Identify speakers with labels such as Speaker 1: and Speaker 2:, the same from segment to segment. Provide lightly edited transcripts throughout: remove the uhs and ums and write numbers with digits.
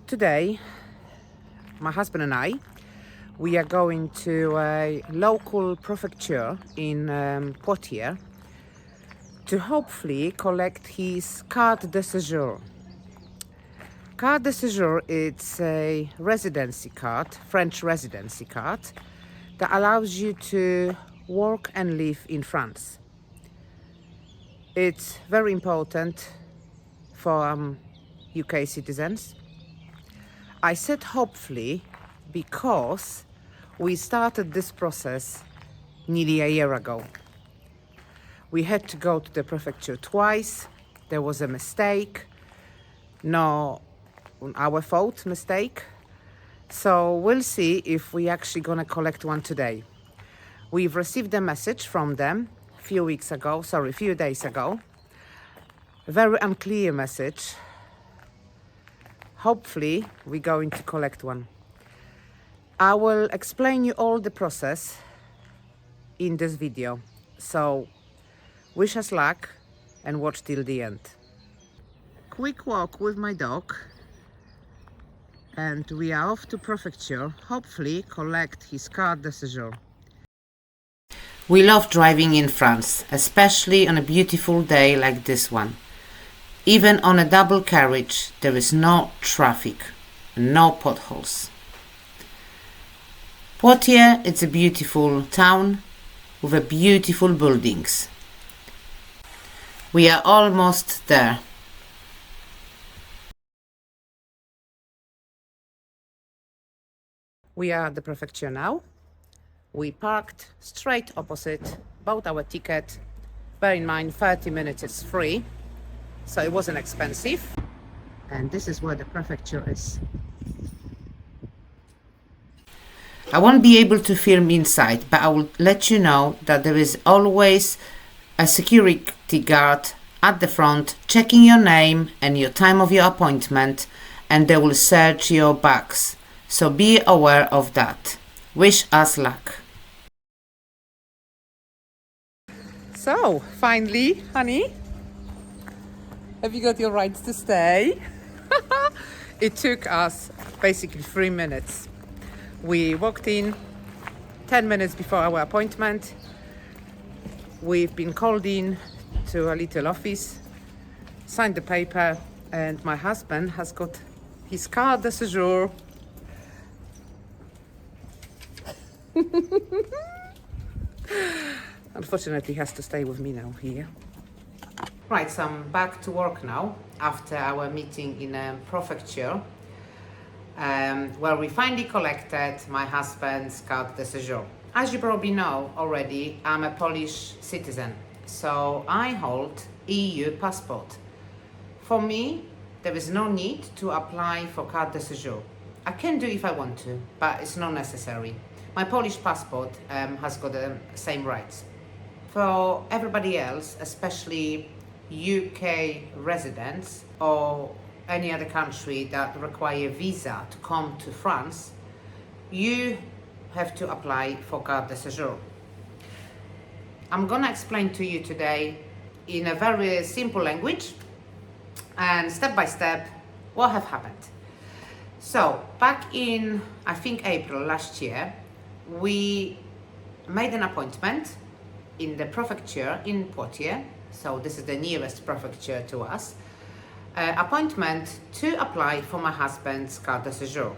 Speaker 1: Today, my husband and I, we are going to a local prefecture in Poitiers to hopefully collect his carte de séjour. Carte de séjour, it's a residency card, French residency card, that allows you to work and live in France. It's very important for UK citizens. I said hopefully because we started this process nearly a year ago. We had to go to the prefecture twice. There was a mistake. No, our fault mistake. So we'll see if we actually gonna collect one today. We've received a message from them a few days ago. A very unclear message. Hopefully we're going to collect one. I will explain you all the process in this video. So wish us luck and watch till the end. Quick walk with my dog and we are off to prefecture, hopefully collect his carte de séjour. We love driving in France, especially on a beautiful day like this one. Even on a double carriage, there is no traffic, no potholes. Poitiers, it's a beautiful town with beautiful buildings. We are almost there. We are at the prefecture now. We parked straight opposite, bought our ticket. Bear in mind, 30 minutes is free, so it wasn't expensive. And this is where the prefecture is. I won't be able to film inside, but I will let you know that there is always a security guard at the front checking your name and your time of your appointment, and they will search your bags. So be aware of that. Wish us luck. So, finally, honey, have you got your rights to stay? It took us basically 3 minutes. We walked in 10 minutes before our appointment. We've been called in to a little office, signed the paper, and my husband has got his carte de séjour. Unfortunately, he has to stay with me now here. Right, so I'm back to work now after our meeting in a prefecture, where we finally collected my husband's carte de séjour. As you probably know already, I'm a Polish citizen, so I hold EU passport. For me, there is no need to apply for carte de séjour. I can do if I want to, but it's not necessary. My Polish passport has got the same rights. For everybody else, especially UK residents or any other country that require visa to come to France, you have to apply for carte de séjour. I'm gonna explain to you today in a very simple language and step by step what have happened. So back in, I think, April last year, we made an appointment in the prefecture in Poitiers, so this is the nearest prefecture to us, appointment to apply for my husband's carte de séjour.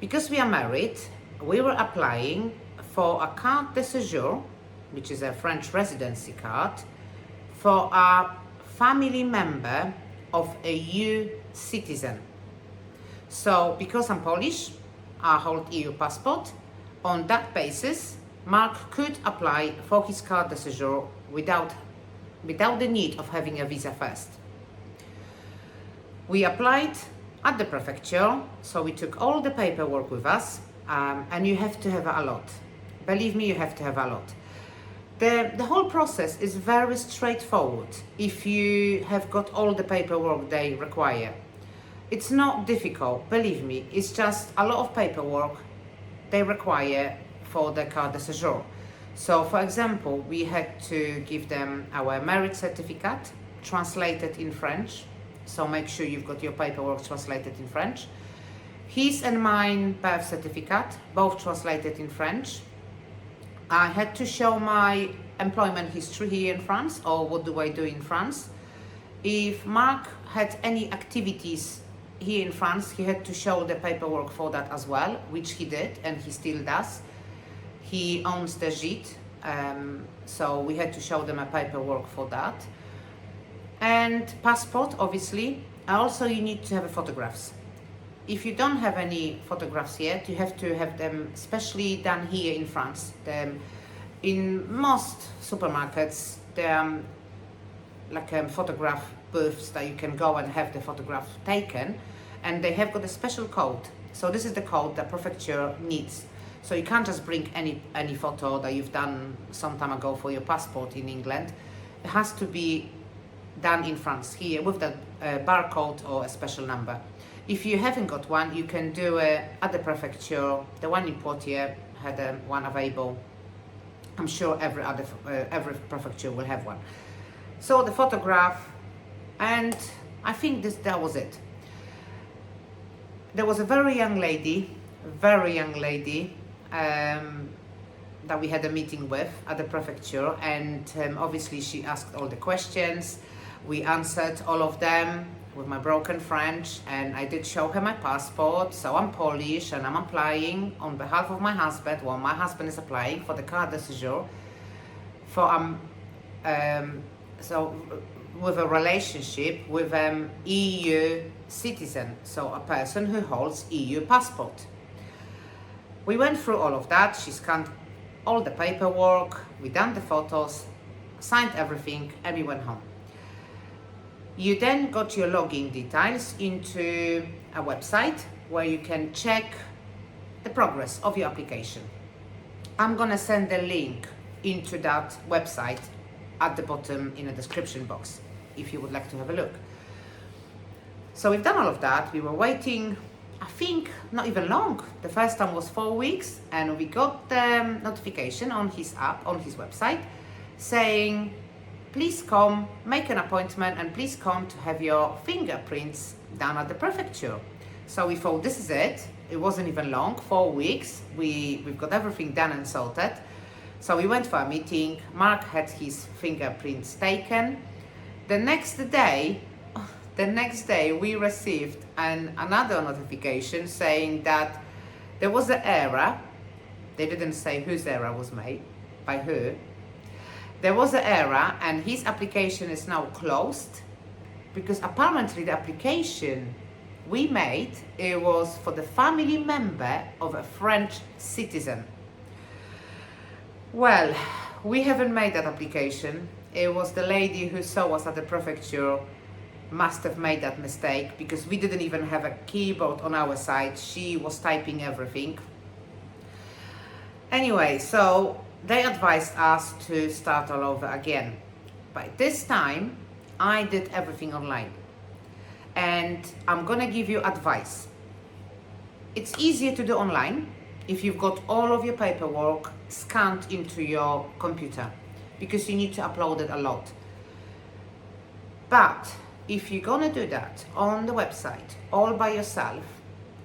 Speaker 1: Because we are married, we were applying for a carte de séjour, which is a French residency card, for a family member of a EU citizen. So because I'm Polish, I hold EU passport. On that basis, Mark could apply for his carte de séjour without the need of having a visa first. We applied at the prefecture, so we took all the paperwork with us, and you have to have a lot. Believe me, you have to have a lot. The whole process is very straightforward if you have got all the paperwork they require. It's not difficult, believe me, it's just a lot of paperwork they require for the carte de séjour. So, for example, we had to give them our marriage certificate, translated in French, so make sure you've got your paperwork translated in French. His and mine birth certificate, both translated in French. I had to show my employment history here in France, or what do I do in France. If Mark had any activities here in France, he had to show the paperwork for that as well, which he did, and he still does. He owns the gîte, so we had to show them a paperwork for that. And passport, obviously. Also, you need to have photographs. If you don't have any photographs yet, you have to have them specially done here in France. In most supermarkets, there are like photograph booths that you can go and have the photograph taken, and they have got a special code. So this is the code that prefecture needs. So you can't just bring any photo that you've done some time ago for your passport in England. It has to be done in France here with the barcode or a special number. If you haven't got one, you can do it at the prefecture. The one in Poitiers had one available. I'm sure every prefecture will have one. So the photograph, and I think that was it. There was a very young lady that we had a meeting with at the prefecture, and obviously she asked all the questions. We answered all of them with my broken French, and I did show her my passport. So I'm Polish and I'm applying on behalf of my husband. Well, my husband is applying for the carte de sejour for so with a relationship with an EU citizen, so a person who holds EU passport. We went through all of that. She scanned all the paperwork, we done the photos, signed everything, and we went home. You then got your login details into a website where you can check the progress of your application. I'm gonna send the link into that website at the bottom in the description box if you would like to have a look. So we've done all of that. We were waiting, I think not even long. The first time was 4 weeks, and we got the notification on his app, on his website, saying, please come, make an appointment, and please come to have your fingerprints done at the prefecture. So we thought, this is it. It wasn't even long, 4 weeks. We've got everything done and sorted. So we went for a meeting. Mark had his fingerprints taken. The next day, we received another notification saying that there was an error. They didn't say whose error was made, by who. There was an error, and his application is now closed, because apparently the application we made, it was for the family member of a French citizen. Well, we haven't made that application. It was the lady who saw us at the prefecture must have made that mistake, because we didn't even have a keyboard on our side. She was typing everything. Anyway, so they advised us to start all over again. By this time, I did everything online. And I'm gonna give you advice. It's easier to do online if you've got all of your paperwork scanned into your computer, because you need to upload it a lot. But if you're gonna do that on the website all by yourself,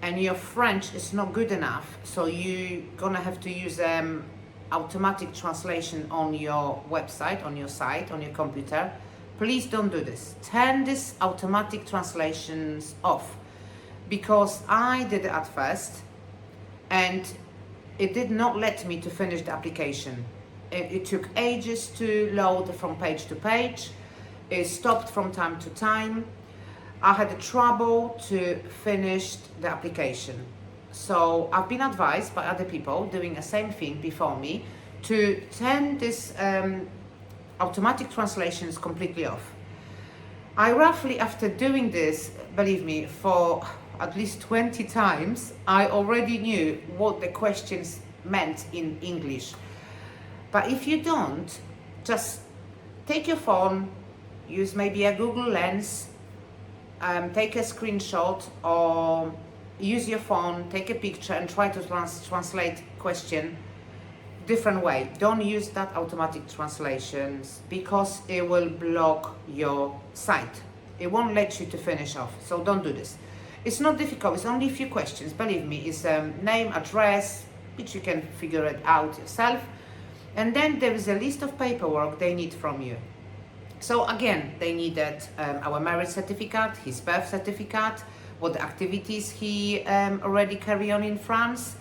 Speaker 1: and your French is not good enough, so you're gonna have to use automatic translation on your website, on your site, on your computer, please don't do this. Turn this automatic translations off, because I did it at first and it did not let me to finish the application. It took ages to load from page to page. It stopped from time to time. I had trouble to finish the application. So I've been advised by other people doing the same thing before me to turn this automatic translations completely off. I roughly, after doing this, believe me, for at least 20 times, I already knew what the questions meant in English. But if you don't, just take your phone, use maybe a Google Lens, take a screenshot, or use your phone, take a picture and try to translate question different way. Don't use that automatic translations, because it will block your site. It won't let you to finish off, so don't do this. It's not difficult, it's only a few questions, believe me. It's name, address, which you can figure it out yourself. And then there is a list of paperwork they need from you. So again, they needed our marriage certificate, his birth certificate, what activities he already carry on in France,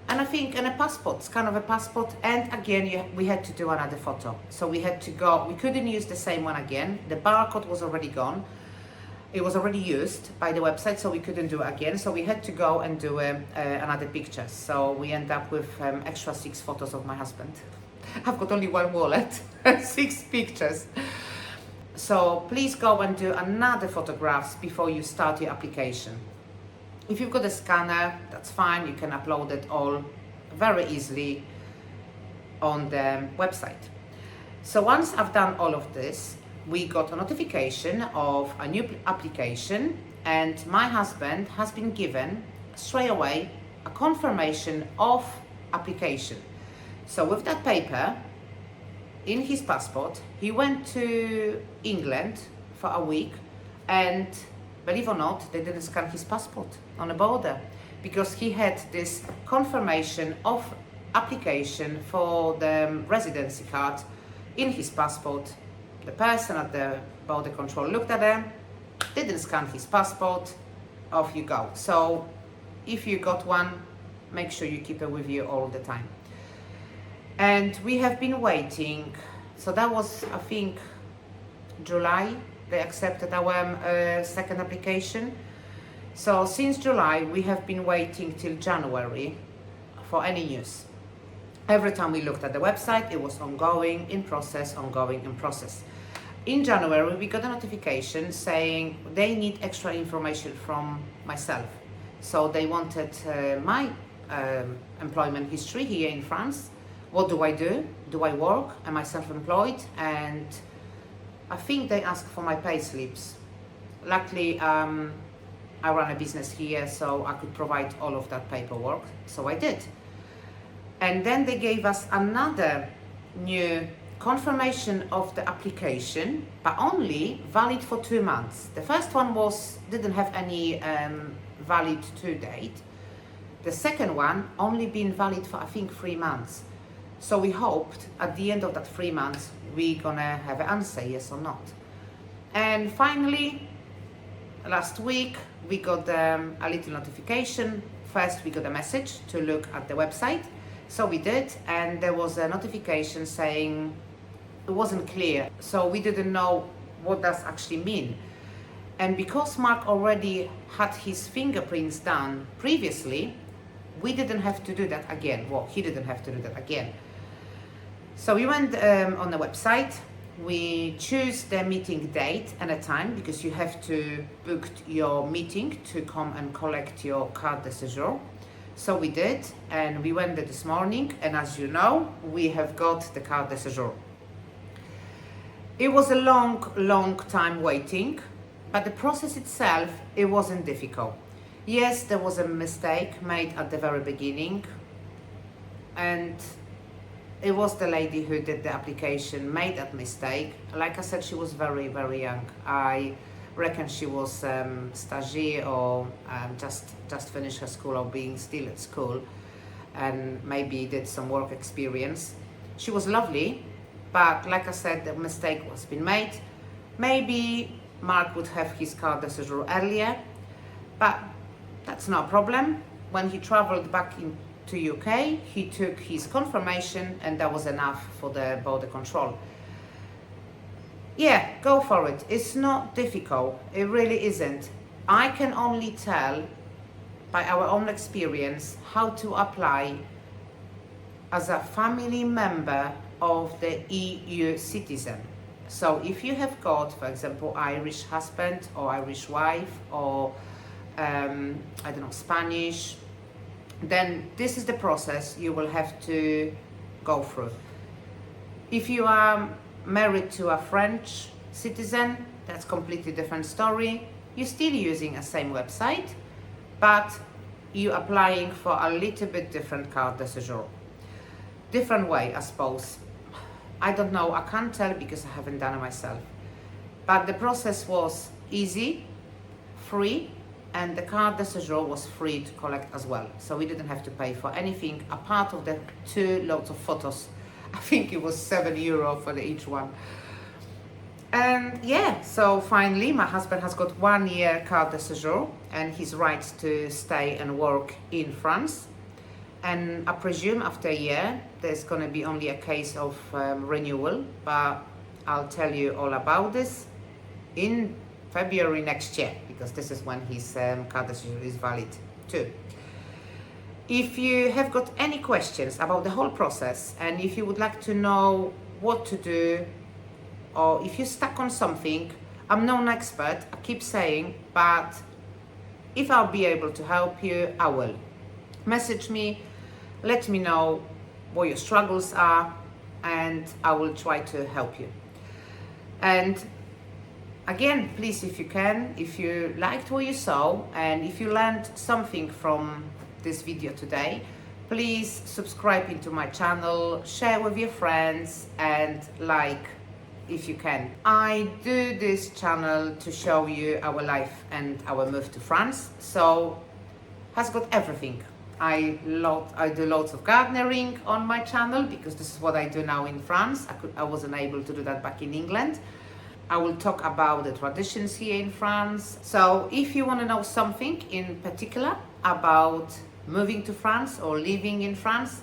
Speaker 1: and I think and a passport, it's kind of a passport. And again, we had to do another photo. So we had to go, we couldn't use the same one again. The barcode was already gone. It was already used by the website, so we couldn't do it again. So we had to go and do another picture. So we end up with extra 6 photos of my husband. I've got only one wallet, 6 pictures. So please go and do another photographs before you start your application. If you've got a scanner, that's fine. You can upload it all very easily on the website. So once I've done all of this, we got a notification of a new application, and my husband has been given straight away a confirmation of application. So with that paper in his passport, he went to England for a week, and believe it or not, they didn't scan his passport on the border because he had this confirmation of application for the residency card in his passport. The person at the border control looked at him, didn't scan his passport, off you go. So if you got one, make sure you keep it with you all the time. And we have been waiting, so that was, I think, July, they accepted our second application. So since July, we have been waiting till January for any news. Every time we looked at the website, it was ongoing, in process, ongoing, in process. In January, we got a notification saying they need extra information from myself. So they wanted my employment history here in France. What do I do? Do I work? Am I self-employed? And I think they asked for my pay slips. Luckily, I run a business here, so I could provide all of that paperwork. So I did. And then they gave us another new confirmation of the application, but only valid for 2 months. The first one didn't have any valid to date. The second one only been valid for, I think, 3 months. So we hoped at the end of that 3 months we're gonna have an answer, yes or not. And finally, last week we got a little notification. First we got a message to look at the website. So we did, and there was a notification saying it wasn't clear. So we didn't know what does actually mean. And because Mark already had his fingerprints done previously, we didn't have to do that again. Well, he didn't have to do that again. So we went on the website. We choose the meeting date and a time, because you have to book your meeting to come and collect your carte de séjour. So we did, and we went there this morning, and as you know, we have got the carte de séjour. It was a long time waiting, but the process itself, it wasn't difficult. Yes, there was a mistake made at the very beginning, and it was the lady who did the application made that mistake. Like I said, she was very young. I reckon she was stagiaire or just finished her school or being still at school, and maybe did some work experience. She was lovely, but like I said, the mistake was been made. Maybe Mark would have his carte de séjour earlier, but that's no problem. When he traveled back to UK, he took his confirmation, and that was enough for the border control. Yeah, go for it. It's not difficult. It really isn't. I can only tell by our own experience how to apply as a family member of the EU citizen. So if you have got, for example, Irish husband or Irish wife, or I don't know, Spanish, then this is the process you will have to go through. If you are married to a French citizen, that's completely different story. You're still using the same website, but you're applying for a little bit different carte de séjour. Different way, I suppose. I don't know, I can't tell because I haven't done it myself. But the process was easy, free, and the carte de séjour was free to collect as well. So we didn't have to pay for anything apart of the 2 lots of photos. I think it was €7 for each one. And yeah, so finally my husband has got 1 year carte de séjour and his right to stay and work in France. And I presume after a year there's going to be only a case of renewal, but I'll tell you all about this in February next year, because this is when his carte de séjour is valid too. If you have got any questions about the whole process, and if you would like to know what to do, or if you're stuck on something, I'm not an expert, I keep saying, but if I'll be able to help you, I will. Message me, let me know what your struggles are, and I will try to help you. And again, please, if you can, if you liked what you saw, and if you learned something from this video today, please subscribe into my channel, share with your friends, and like if you can. I do this channel to show you our life and our move to France, so has got everything. I do lots of gardening on my channel, because this is what I do now in France. I wasn't able to do that back in England. I will talk about the traditions here in France. So if you want to know something in particular about moving to France or living in France,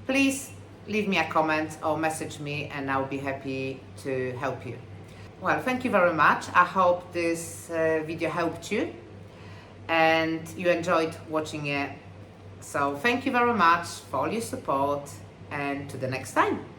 Speaker 1: please leave me a comment or message me, and I'll be happy to help you. Well, thank you very much. I hope this video helped you and you enjoyed watching it. So thank you very much for all your support, and to the next time.